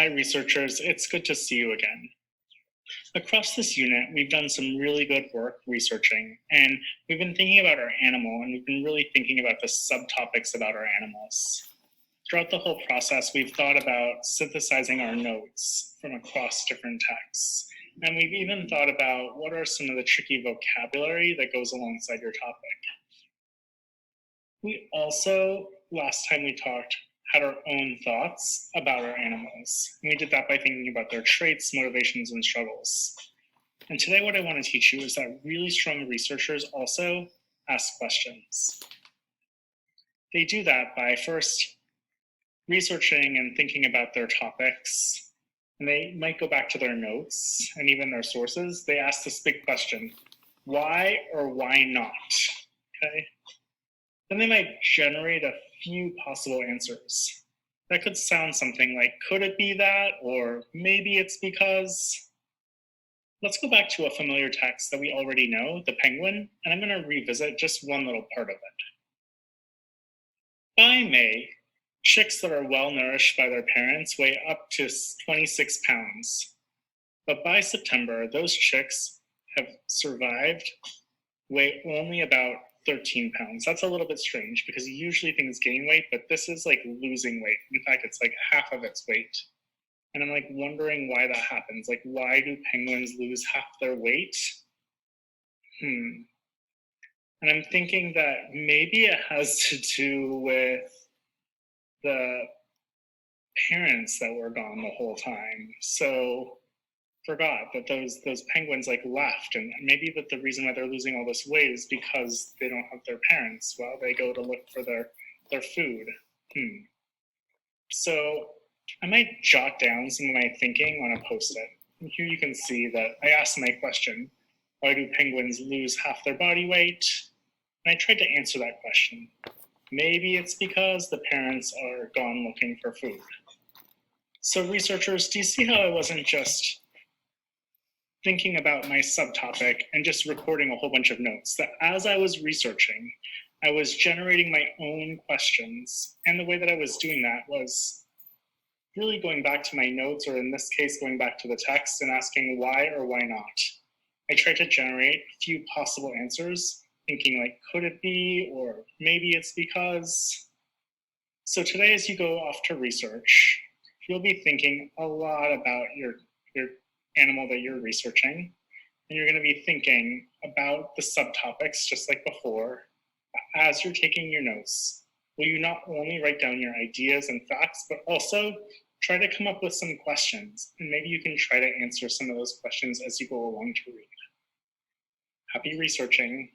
Hi, researchers. It's good to see you again. Across this unit, we've done some really good work researching, and we've been thinking about our animal, and we've been really thinking about the subtopics about our animals. Throughout the whole process, we've thought about synthesizing our notes from across different texts. And we've even thought about what are some of the tricky vocabulary that goes alongside your topic. We also, last time we talked, had our own thoughts about our animals. And we did that by thinking about their traits, motivations, and struggles. And today what I want to teach you is that really strong researchers also ask questions. They do that by first researching and thinking about their topics. And they might go back to their notes and even their sources. They ask this big question, why or why not? Okay. Then they might generate a few possible answers. That could sound something like, could it be that? Or maybe it's because. Let's go back to a familiar text that we already know, the penguin, and I'm going to revisit just one little part of it. By May, chicks that are well nourished by their parents weigh up to 26 pounds. But by September, those chicks have survived, weigh only about 13 pounds. That's a little bit strange because usually things gain weight, but this is like losing weight. In fact, it's like half of its weight. And I'm like wondering why that happens. Like, why do penguins lose half their weight? And I'm thinking that maybe it has to do with the parents that were gone the whole time. So forgot that those penguins like left, and maybe that the reason why they're losing all this weight is because they don't have their parents while they go to look for their food. So I might jot down some of my thinking on a post-it. And here you can see that I asked my question, why do penguins lose half their body weight? And I tried to answer that question. Maybe it's because the parents are gone looking for food. So researchers, do you see how I wasn't just thinking about my subtopic and just recording a whole bunch of notes? That as I was researching, I was generating my own questions. And the way that I was doing that was really going back to my notes, or in this case, going back to the text and asking why or why not. I tried to generate a few possible answers, thinking like, could it be, or maybe it's because. So today, as you go off to research, you'll be thinking a lot about your animal that you're researching, and you're going to be thinking about the subtopics just like before. As you're taking your notes, will you not only write down your ideas and facts, but also try to come up with some questions, and maybe you can try to answer some of those questions as you go along to read. Happy researching.